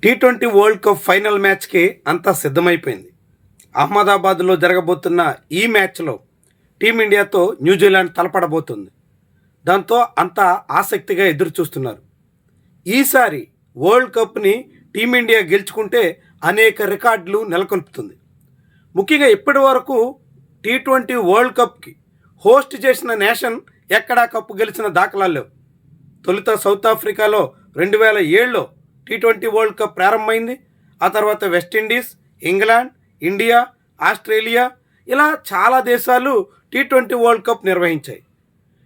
T20 world cup final మ్యాచ్కి అంతా సిద్ధమైపోయింది. అహ్మదాబాద్లో జరగబోతున్న ఈ మ్యాచ్లో టీమిండియాతో న్యూజిలాండ్ తలపడబోతుంది. దాంతో అంతా ఆసక్తిగా ఎదురు చూస్తున్నారు. ఈసారి వరల్డ్ కప్ని టీమిండియా గెలుచుకుంటే అనేక రికార్డులు నెలకొల్పుతుంది. ముఖ్యంగా ఇప్పటి వరకు టీ20 వరల్డ్ కప్కి హోస్ట్ చేసిన నేషన్ ఎక్కడా కప్పు గెలిచిన దాఖలాలు లేవు. తొలుత సౌత్ ఆఫ్రికాలో 2007లో టీ20 వరల్డ్ కప్ ప్రారంభమైంది. ఆ తర్వాత వెస్టిండీస్, ఇంగ్లాండ్, ఇండియా, ఆస్ట్రేలియా ఇలా చాలా దేశాలు టీ20 వరల్డ్ కప్ నిర్వహించాయి.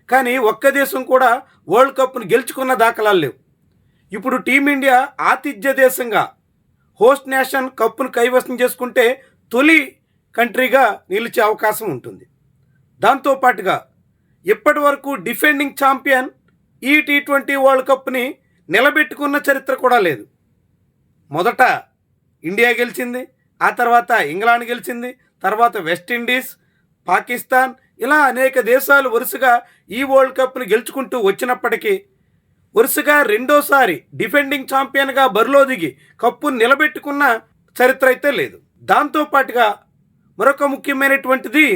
కానీ ఒక్క దేశం కూడా వరల్డ్ కప్ను గెలుచుకున్న దాఖలాలు లేవు. ఇప్పుడు టీమిండియా ఆతిథ్య దేశంగా హోస్ట్ నేషన్ కప్పును కైవసం చేసుకుంటే తొలి కంట్రీగా నిలిచే అవకాశం ఉంటుంది. దాంతోపాటుగా ఇప్పటి వరకు డిఫెండింగ్ ఛాంపియన్ ఈ టీ20 వరల్డ్ కప్ని నిలబెట్టుకున్న చరిత్ర కూడా లేదు. మొదట ఇండియా గెలిచింది, ఆ తర్వాత ఇంగ్లాండ్ గెలిచింది, తర్వాత వెస్టిండీస్, పాకిస్తాన్ ఇలా అనేక దేశాలు వరుసగా ఈ వరల్డ్ కప్ని గెలుచుకుంటూ వచ్చినప్పటికీ వరుసగా రెండోసారి డిఫెండింగ్ ఛాంపియన్గా బరిలో దిగి కప్పును నిలబెట్టుకున్న చరిత్ర అయితే లేదు. దాంతోపాటుగా మరొక ముఖ్యమైనటువంటిది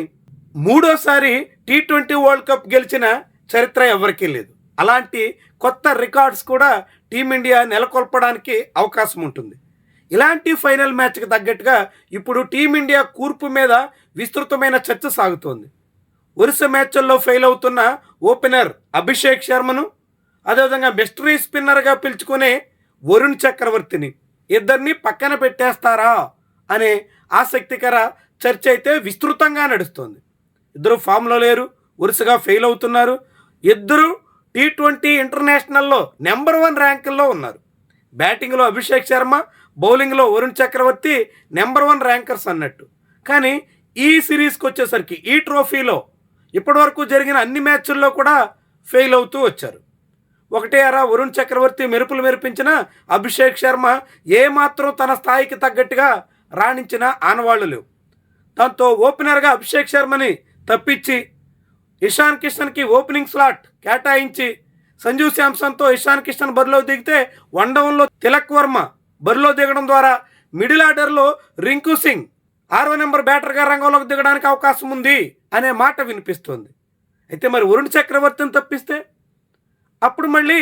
మూడోసారి టీ20 వరల్డ్ కప్ గెలిచిన చరిత్ర ఎవరికీ లేదు. అలాంటి కొత్త రికార్డ్స్ కూడా టీమిండియా నెలకొల్పడానికి అవకాశం ఉంటుంది. ఇలాంటి ఫైనల్ మ్యాచ్కి తగ్గట్టుగా ఇప్పుడు టీమిండియా కూర్పు మీద విస్తృతమైన చర్చ సాగుతోంది. వరుస మ్యాచ్ల్లో ఫెయిల్ అవుతున్న ఓపెనర్ అభిషేక్ శర్మను, అదేవిధంగా మిస్టరీ స్పిన్నర్గా పిలుచుకునే వరుణ్ చక్రవర్తిని ఇద్దరిని పక్కన పెట్టేస్తారా అనే ఆసక్తికర చర్చ అయితే విస్తృతంగా నడుస్తోంది. ఇద్దరు ఫామ్లో లేరు, వరుసగా ఫెయిల్ అవుతున్నారు. ఇద్దరు టీ20 ఇంటర్నేషనల్లో నెంబర్ 1 ర్యాంకుల్లో ఉన్నారు. బ్యాటింగ్లో అభిషేక్ శర్మ, బౌలింగ్లో వరుణ్ చక్రవర్తి నెంబర్ 1 ర్యాంకర్స్ అన్నట్టు. కానీ ఈ సిరీస్కి వచ్చేసరికి ఈ ట్రోఫీలో ఇప్పటివరకు జరిగిన అన్ని మ్యాచ్ల్లో కూడా ఫెయిల్ అవుతూ వచ్చారు. ఒకటే అరా వరుణ్ చక్రవర్తి మెరుపులు మెరిపించిన అభిషేక్ శర్మ ఏమాత్రం తన స్థాయికి తగ్గట్టుగా రాణించిన ఆనవాళ్లు లేవు. దాంతో ఓపెనర్గా అభిషేక్ శర్మని తప్పించి ఇషాన్ కిషన్కి ఓపెనింగ్ స్లాట్ కేటాయించి సంజు శాంసన్తో ఇషాన్ కిషన్ బరిలో దిగితే వన్ డౌన్లో తిలక్ వర్మ బరిలో దిగడం ద్వారా మిడిల్ ఆర్డర్లో రింకు సింగ్ 6వ నెంబర్ బ్యాటర్గా రంగంలోకి దిగడానికి అవకాశం ఉంది అనే మాట వినిపిస్తుంది. అయితే మరి వరుణ్ చక్రవర్తిని తప్పిస్తే అప్పుడు మళ్ళీ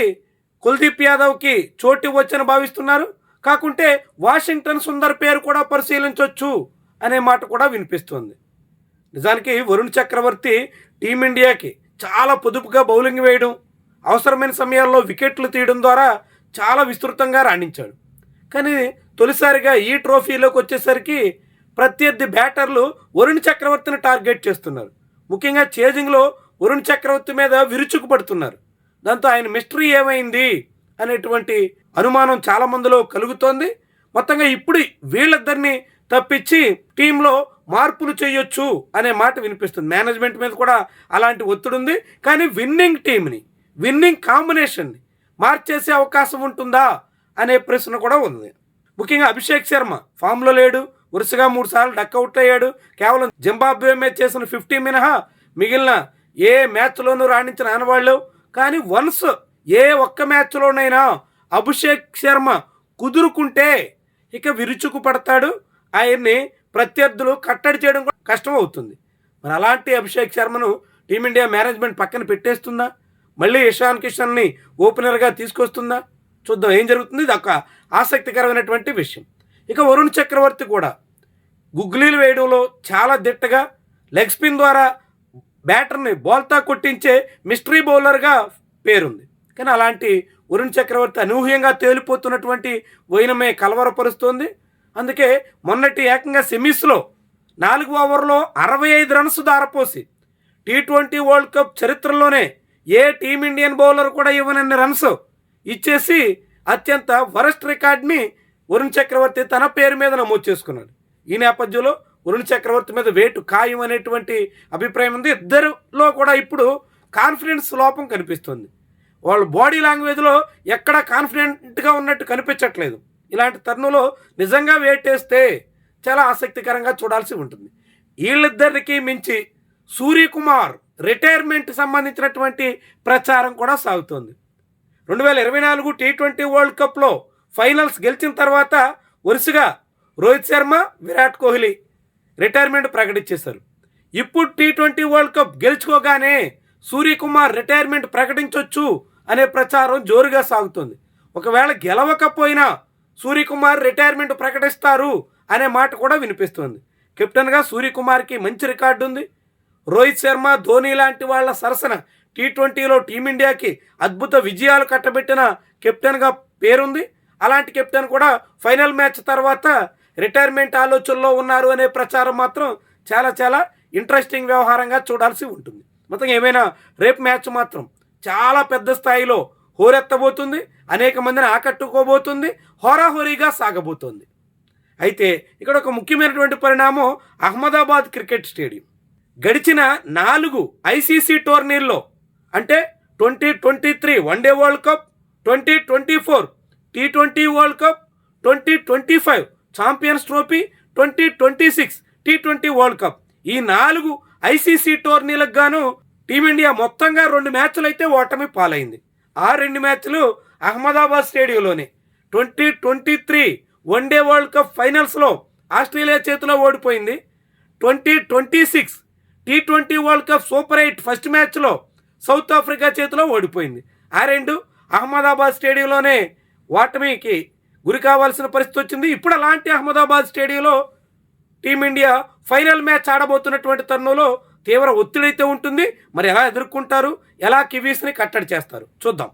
కుల్దీప్ యాదవ్కి చోటు వచ్చని భావిస్తున్నారు. కాకుంటే వాషింగ్టన్ సుందర్ పేరు కూడా పరిశీలించవచ్చు అనే మాట కూడా వినిపిస్తుంది. నిజానికి వరుణ్ చక్రవర్తి టీమిండియాకి చాలా పొదుపుగా బౌలింగ్ వేయడం, అవసరమైన సమయాల్లో వికెట్లు తీయడం ద్వారా చాలా విస్తృతంగా రాణించాడు. కానీ తొలిసారిగా ఈ ట్రోఫీలోకి వచ్చేసరికి ప్రత్యర్థి బ్యాటర్లు వరుణ్ చక్రవర్తిని టార్గెట్ చేస్తున్నారు. ముఖ్యంగా చేజింగ్లో వరుణ్ చక్రవర్తి మీద విరుచుకుపడుతున్నారు. దాంతో ఆయన మిస్టరీ ఏమైంది అనేటువంటి అనుమానం చాలా మందిలో కలుగుతోంది. మొత్తంగా ఇప్పుడు వీళ్ళిద్దరిని తప్పించి టీంలో మార్పులు చేయొచ్చు అనే మాట వినిపిస్తుంది. మేనేజ్మెంట్ మీద కూడా అలాంటి ఒత్తిడి ఉంది. కానీ విన్నింగ్ టీంని, విన్నింగ్ కాంబినేషన్ని మార్చేసే అవకాశం ఉంటుందా అనే ప్రశ్న కూడా ఉంది. ముఖ్యంగా అభిషేక్ శర్మ ఫామ్లో లేడు, వరుసగా 3 సార్లు డక్అవుట్ అయ్యాడు. కేవలం జింబాబ్వే మ్యాచ్ చేసిన 50 మినహా మిగిలిన ఏ మ్యాచ్లోనూ రాణించిన ఆనవాళ్ళు. కానీ వన్స్ ఏ ఒక్క మ్యాచ్లోనైనా అభిషేక్ శర్మ కుదురుకుంటే ఇక విరుచుకు పడతాడు. ఆయన్ని ప్రత్యర్థులు కట్టడి చేయడం కూడా కష్టం అవుతుంది. మరి అలాంటి అభిషేక్ శర్మను టీమిండియా మేనేజ్మెంట్ పక్కన పెట్టేస్తుందా, మళ్ళీ ఇషాన్ కిషన్ని ఓపెనర్గా తీసుకొస్తుందా? చూద్దాం ఏం జరుగుతుంది. ఇది ఒక ఆసక్తికరమైనటువంటి విషయం. ఇక వరుణ్ చక్రవర్తి కూడా గుగ్లీలు వేయడంలో చాలా దిట్టగా లెగ్ స్పిన్ ద్వారా బ్యాటర్ని బోల్తా కొట్టించే మిస్టరీ బౌలర్గా పేరుంది. కానీ అలాంటి వరుణ్ చక్రవర్తి అనూహ్యంగా తేలిపోతున్నటువంటి వైనమే కలవరపరుస్తోంది. అందుకే మొన్నటి ఏకంగా సెమీస్లో 4 ఓవర్లో 65 రన్స్ దారపోసి టీ20 వరల్డ్ కప్ చరిత్రలోనే ఏ టీమిండియన్ బౌలర్ కూడా ఇవ్వనన్ని రన్స్ ఇచ్చేసి అత్యంత వరస్ట్ రికార్డ్ని వరుణ్ చక్రవర్తి తన పేరు మీద నమోదు చేసుకున్నాడు. ఈ నేపథ్యంలో వరుణ్ చక్రవర్తి మీద వేటు ఖాయం అనేటువంటి అభిప్రాయం ఉంది. ఇద్దరిలో కూడా ఇప్పుడు కాన్ఫిడెన్స్ లోపం కనిపిస్తుంది. వాళ్ళ బాడీ లాంగ్వేజ్లో ఎక్కడ కాన్ఫిడెంట్గా ఉన్నట్టు కనిపించట్లేదు. ఇలాంటి తరుణంలో నిజంగా వేటేస్తే చాలా ఆసక్తికరంగా చూడాల్సి ఉంటుంది. వీళ్ళిద్దరికి మించి సూర్యకుమార్ రిటైర్మెంట్ సంబంధించినటువంటి ప్రచారం కూడా సాగుతోంది. 2024 టీ20 వరల్డ్ కప్లో ఫైనల్స్ గెలిచిన తర్వాత వరుసగా రోహిత్ శర్మ, విరాట్ కోహ్లీ రిటైర్మెంట్ ప్రకటించేశారు. ఇప్పుడు టీ20 వరల్డ్ కప్ గెలుచుకోగానే సూర్యకుమార్ రిటైర్మెంట్ ప్రకటించవచ్చు అనే ప్రచారం జోరుగా సాగుతుంది. ఒకవేళ గెలవకపోయినా సూర్యకుమార్ రిటైర్మెంట్ ప్రకటిస్తారు అనే మాట కూడా వినిపిస్తుంది. కెప్టెన్గా సూర్యకుమార్కి మంచి రికార్డు ఉంది. రోహిత్ శర్మ, ధోని లాంటి వాళ్ళ సరసన టీ20లో టీమిండియాకి అద్భుత విజయాలు కట్టబెట్టిన కెప్టెన్గా పేరుంది. అలాంటి కెప్టెన్ కూడా ఫైనల్ మ్యాచ్ తర్వాత రిటైర్మెంట్ ఆలోచనలో ఉన్నారు అనే ప్రచారం మాత్రం చాలా చాలా ఇంట్రెస్టింగ్ వ్యవహారంగా చూడాల్సి ఉంటుంది. మొత్తం ఏమైనా రేపు మ్యాచ్ మాత్రం చాలా పెద్ద స్థాయిలో హోరెత్తబోతుంది, అనేక మందిని ఆకట్టుకోబోతుంది, హోరాహోరీగా సాగబోతోంది. అయితే ఇక్కడ ఒక ముఖ్యమైనటువంటి పరిణామం అహ్మదాబాద్ క్రికెట్ స్టేడియం. గడిచిన 4 ఐసీసీ టోర్నీల్లో అంటే 2023 one day world cup, 2024 T20 world cup, 2025 champions trophy, 2026 టీ20 వరల్డ్ కప్, ఈ 4 ఐసీసీ టోర్నీలకు గాను టీమిండియా మొత్తంగా 2 మ్యాచ్లు అయితే ఓటమి పాలైంది. ఆ 2 మ్యాచ్లు అహ్మదాబాద్ స్టేడియంలోనే. 2023 వన్డే వరల్డ్ కప్ ఫైనల్స్లో ఆస్ట్రేలియా చేతిలో ఓడిపోయింది. 2026 టీ20 వరల్డ్ కప్ సూపర్ 8 ఫస్ట్ మ్యాచ్లో సౌత్ ఆఫ్రికా చేతిలో ఓడిపోయింది. ఆ 2 అహ్మదాబాద్ స్టేడియంలోనే ఓటమికి గురి కావాల్సిన పరిస్థితి వచ్చింది. ఇప్పుడు అలాంటి అహ్మదాబాద్ స్టేడియంలో టీమిండియా ఫైనల్ మ్యాచ్ ఆడబోతున్నటువంటి తరుణంలో తీవ్ర ఒత్తిడి అయితే ఉంటుంది. మరి ఎలా ఎదుర్కొంటారు, ఎలా కివీస్ని కట్టడి చేస్తారు చూద్దాం.